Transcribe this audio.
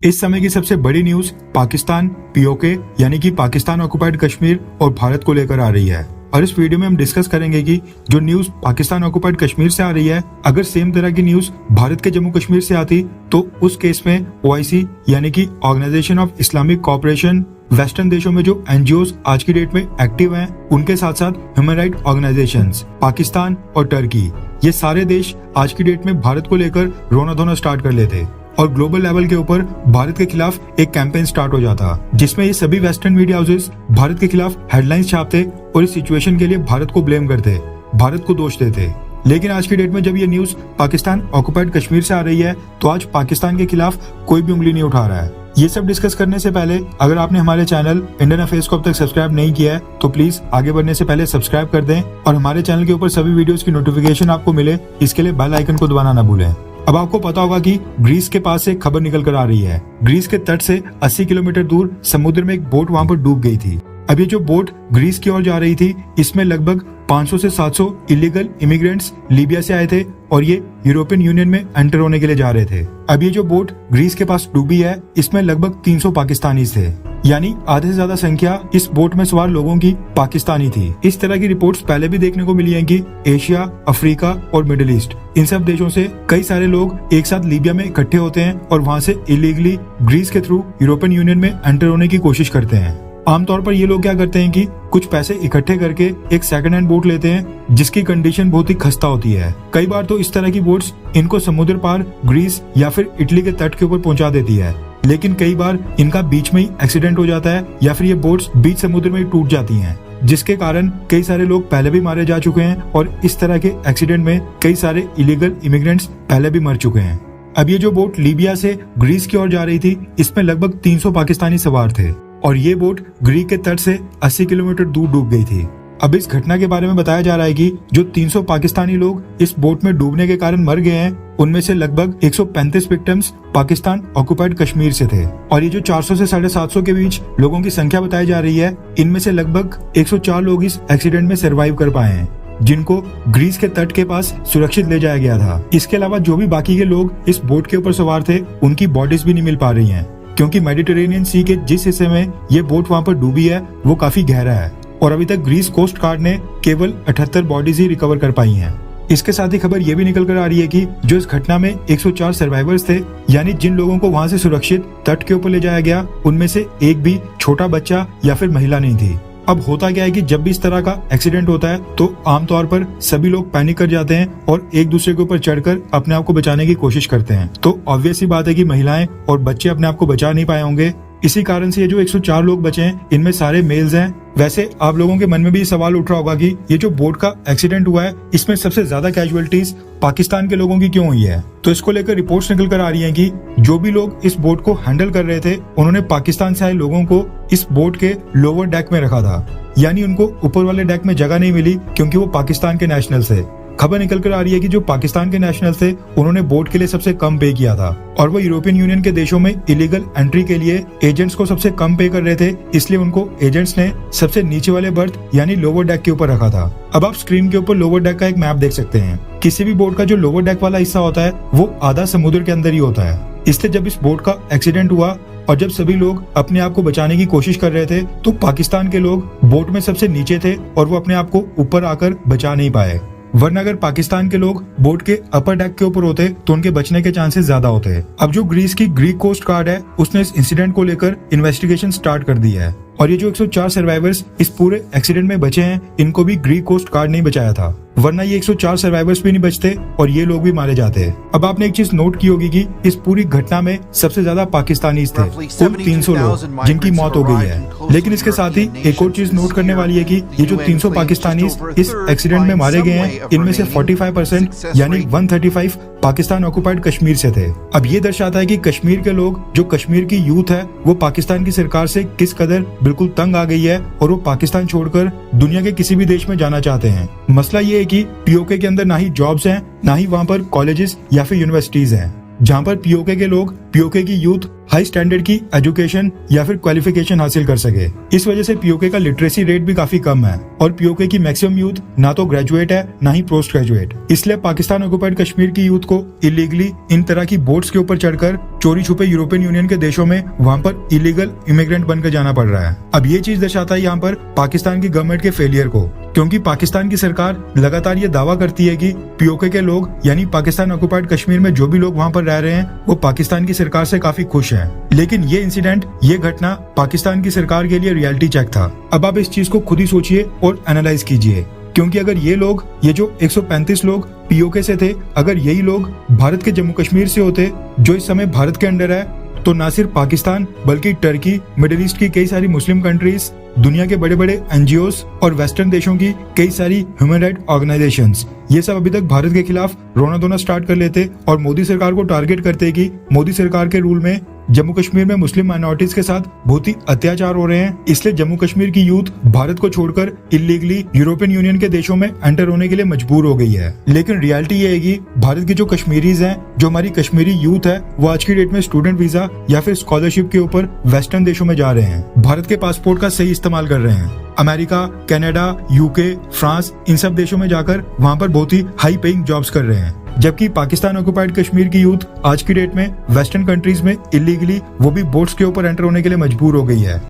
इस समय की सबसे बड़ी न्यूज पाकिस्तान पीओके यानी कि पाकिस्तान ऑक्युपाइड कश्मीर और भारत को लेकर आ रही है। और इस वीडियो में हम डिस्कस करेंगे कि जो न्यूज पाकिस्तान ऑक्युपाइड कश्मीर से आ रही है, अगर सेम तरह की न्यूज भारत के जम्मू कश्मीर से आती तो उस केस में ओआईसी यानी कि organisation of Islamic cooperation, western देशों में जो एनजीओज आज की डेट में एक्टिव हैं, उनके साथ साथ ह्यूमन राइट ऑर्गेनाइजेशंस, पाकिस्तान और टर्की, ये सारे देश आज की डेट में भारत को लेकर रोना धोना स्टार्ट कर लेते और ग्लोबल लेवल के ऊपर भारत के खिलाफ एक कैंपेन स्टार्ट हो जाता, जिसमें ये सभी वेस्टर्न मीडिया हाउसेस भारत के खिलाफ हेडलाइंस छापते और इस सिचुएशन के लिए भारत को ब्लेम करते, भारत को दोष देते। लेकिन आज की डेट में जब ये न्यूज पाकिस्तान ऑक्युपाइड कश्मीर से आ रही है तो आज पाकिस्तान के खिलाफ कोई भी उंगली नहीं उठा रहा है। ये सब डिस्कस करने से पहले अगर आपने हमारे चैनल इंडियन अफेयर्स को अब तक सब्सक्राइब नहीं किया है तो प्लीज आगे बढ़ने से पहले सब्सक्राइब कर दें और हमारे चैनल के ऊपर सभी वीडियोस की नोटिफिकेशन आपको मिले, इसके लिए बेल आइकन को दबाना ना भूलें। अब आपको पता होगा कि ग्रीस के पास से खबर निकल कर आ रही है। ग्रीस के तट से 80 किलोमीटर दूर समुद्र में एक बोट वहां पर डूब गई थी। अब ये जो बोट ग्रीस की ओर जा रही थी, इसमें लगभग 500 से 700 इलीगल इमिग्रेंट्स लीबिया से आए थे और ये यूरोपियन यूनियन में एंटर होने के लिए जा रहे थे। अब ये जो बोट ग्रीस के पास डूबी है, इसमें लगभग 300 पाकिस्तानी थे, यानी आधे से ज्यादा संख्या इस बोट में सवार लोगों की पाकिस्तानी थी। इस तरह की रिपोर्ट्स पहले भी देखने को मिली हैं कि एशिया, अफ्रीका और मिडिल ईस्ट, इन सब देशों से कई सारे लोग एक साथ लीबिया में इकट्ठे होते हैं और वहां से इलीगली ग्रीस के थ्रू यूरोपियन यूनियन में एंटर होने की कोशिश करते हैं। आमतौर पर ये लोग क्या करते हैं कि कुछ पैसे इकट्ठे करके एक सेकंड हैंड बोट लेते हैं जिसकी कंडीशन बहुत ही खस्ता होती है। कई बार तो इस तरह की बोट्स इनको समुद्र पार ग्रीस या फिर इटली के तट के ऊपर पहुंचा देती है, लेकिन कई बार इनका बीच में ही एक्सीडेंट हो जाता है या फिर ये बोट्स बीच समुद्र में ही टूट जाती हैं, जिसके कारण कई सारे लोग पहले भी मारे जा चुके हैं और इस तरह के एक्सीडेंट में कई सारे इलीगल इमिग्रेंट्स पहले भी मर चुके हैं। अब ये जो बोट लीबिया से ग्रीस की ओर जा रही थी, इसमें लगभग 300 पाकिस्तानी सवार थे और ये बोट ग्रीक के तट से 80 किलोमीटर दूर डूब गई थी। अब इस घटना के बारे में बताया जा रहा है कि जो 300 पाकिस्तानी लोग इस बोट में डूबने के कारण मर गए हैं, उनमें से लगभग 135 विक्टिम्स पाकिस्तान ऑक्युपाइड कश्मीर से थे और ये जो 400 से 750 के बीच लोगों की संख्या बताई जा रही है, इनमें से लगभग 104 लोग इस एक्सीडेंट में सर्वाइव कर पाए हैं, जिनको ग्रीस के तट के पास सुरक्षित ले जाया गया था। इसके अलावा जो भी बाकी के लोग इस बोट के ऊपर सवार थे, उनकी बॉडीज भी नहीं मिल पा रही हैं, क्योंकि मेडिटेरेनियन सी के जिस हिस्से में ये बोट वहां पर डूबी है वो काफी गहरा है और अभी तक ग्रीस कोस्ट गार्ड ने केवल 78 बॉडीज ही रिकवर कर पाई हैं। इसके साथ ही खबर ये भी निकल कर आ रही है कि जो इस घटना में 104 सर्वाइवर्स थे, यानी जिन लोगों को वहां से सुरक्षित तट के ऊपर ले जाया गया, उनमें से एक भी छोटा बच्चा या फिर महिला नहीं थी। अब होता क्या है कि जब भी इस तरह का एक्सीडेंट होता है तो आमतौर पर सभी लोग पैनिक कर जाते हैं और एक दूसरे के ऊपर चढ़कर अपने आप को बचाने की कोशिश करते हैं। तो ऑब्वियस ही बात है कि महिलाएं और बच्चे अपने आप को बचा नहीं पाए होंगे। इसी कारण से ये जो 104 लोग बचे हैं, इनमें सारे मेल्स हैं। वैसे आप लोगों के मन में भी सवाल उठ रहा होगा कि ये जो बोट का एक्सीडेंट हुआ है, इसमें सबसे ज्यादा कैजुअलिटीज पाकिस्तान के लोगों की क्यों हुई है। तो इसको लेकर रिपोर्ट्स निकल कर आ रही हैं कि जो भी लोग इस बोट को हैंडल कर रहे थे, उन्होंने पाकिस्तान से आए लोगों को इस बोट के लोअर डेक में रखा था, यानी उनको ऊपर वाले डेक में जगह नहीं मिली क्योंकि वो पाकिस्तान के नेशनल थे। खबर निकल कर आ रही है कि जो पाकिस्तान के नेशनल थे, उन्होंने बोट के लिए सबसे कम पे किया था और वो यूरोपियन यूनियन के देशों में इलीगल एंट्री के लिए एजेंट्स को सबसे कम पे कर रहे थे, इसलिए उनको एजेंट्स ने सबसे नीचे वाले बर्थ यानी लोअर डेक के ऊपर रखा था। अब आप स्क्रीन के ऊपर लोअर डेक का एक मैप देख सकते हैं। किसी भी बोट का जो लोअर डेक वाला हिस्सा होता है वो आधा समुद्र के अंदर ही होता है। इसलिए जब इस बोट का एक्सीडेंट हुआ और जब सभी लोग अपने आप को बचाने की कोशिश कर रहे थे, तो पाकिस्तान के लोग बोट में सबसे नीचे थे और वो अपने आप को ऊपर आकर बचा नहीं पाए। वरना अगर पाकिस्तान के लोग बोट के अपर डेक के ऊपर होते तो उनके बचने के चांसेस ज्यादा होते। अब जो ग्रीस की ग्रीक कोस्ट गार्ड है, उसने इस इंसिडेंट को लेकर इन्वेस्टिगेशन स्टार्ट कर दी है और ये जो 104 सर्वाइवर्स इस पूरे एक्सीडेंट में बचे हैं, इनको भी ग्रीक कोस्ट गार्ड नहीं बचाया था, वरना ये 104 सर्वाइवर्स भी नहीं बचते और ये लोग भी मारे जाते। अब आपने एक चीज नोट की होगी कि इस पूरी घटना में सबसे ज्यादा पाकिस्तानी थे, कुल 300 लोग जिनकी मौत हो गई है। लेकिन इसके साथ ही एक और चीज नोट करने वाली है कि ये जो 300 पाकिस्तानी इस एक्सीडेंट में मारे गए हैं, इनमें से 45% यानी 135 पाकिस्तान ऑक्युपाइड कश्मीर से थे। अब ये दर्शाता है कि कश्मीर के लोग, जो कश्मीर की यूथ है, वो पाकिस्तान की सरकार से किस कदर बिल्कुल तंग आ गई है और वो पाकिस्तान छोड़कर दुनिया के किसी भी देश में जाना चाहते हैं। मसला ये है कि पीओके के अंदर ना ही जॉब्स हैं, ना ही वहाँ पर कॉलेजेस या फिर यूनिवर्सिटीज हैं। जहाँ पर पीओके के लोग, पीओके की यूथ हाई स्टैंडर्ड की एजुकेशन या फिर क्वालिफिकेशन हासिल कर सके। इस वजह से पीओके का लिटरेसी रेट भी काफी कम है और पीओके की मैक्सिमम यूथ ना तो ग्रेजुएट है ना ही पोस्ट ग्रेजुएट। इसलिए पाकिस्तान ऑक्युपाइड कश्मीर की यूथ को इलीगली इन तरह की बोट्स के ऊपर चढ़कर चोरी छुपे यूरोपियन यूनियन के देशों में वहाँ पर इलीगल इमिग्रेंट बनकर जाना पड़ रहा है। अब ये चीज दर्शाता है यहाँ पर पाकिस्तान की गवर्नमेंट के फेलियर को, क्योंकि पाकिस्तान की सरकार लगातार ये दावा करती है कि पीओके के लोग यानी पाकिस्तान ऑक्युपाइड कश्मीर में जो भी लोग वहाँ पर रह रहे हैं वो पाकिस्तान की सरकार से काफी खुश हैं। लेकिन ये इंसिडेंट, ये घटना पाकिस्तान की सरकार के लिए रियलिटी चेक था। अब आप इस चीज को खुद ही सोचिए और एनालाइज कीजिए, क्योंकि अगर ये लोग, ये जो 135 लोग पीओके से थे, अगर यही लोग भारत के जम्मू कश्मीर से होते जो इस समय भारत के अंडर है, तो ना सिर्फ पाकिस्तान बल्कि टर्की, मिडिल ईस्ट की कई सारी मुस्लिम कंट्रीज, दुनिया के बड़े बड़े एनजीओस और वेस्टर्न देशों की कई सारी ह्यूमन राइट ऑर्गेनाइजेशंस, ये सब अभी तक भारत के खिलाफ रोना धोना स्टार्ट कर लेते और मोदी सरकार को टारगेट करते कि मोदी सरकार के रूल में जम्मू कश्मीर में मुस्लिम माइनॉरिटीज के साथ बहुत ही अत्याचार हो रहे हैं, इसलिए जम्मू कश्मीर की यूथ भारत को छोड़कर इलीगली यूरोपियन यूनियन के देशों में एंटर होने के लिए मजबूर हो गई है। लेकिन रियलिटी ये है कि भारत की जो कश्मीरीज हैं, जो हमारी कश्मीरी यूथ है, वो आज की डेट में स्टूडेंट वीजा या फिर स्कॉलरशिप के ऊपर वेस्टर्न देशों में जा रहे हैं, भारत के पासपोर्ट का सही इस्तेमाल कर रहे हैं। अमेरिका, कनाडा, यूके, फ्रांस, इन सब देशों में जाकर वहाँ पर बहुत ही हाई पेइंग जॉब्स कर रहे हैं। जबकि पाकिस्तान ऑक्युपाइड कश्मीर की यूथ आज की डेट में वेस्टर्न कंट्रीज में इलीगली, वो भी बोट्स के ऊपर एंटर होने के लिए मजबूर हो गई है।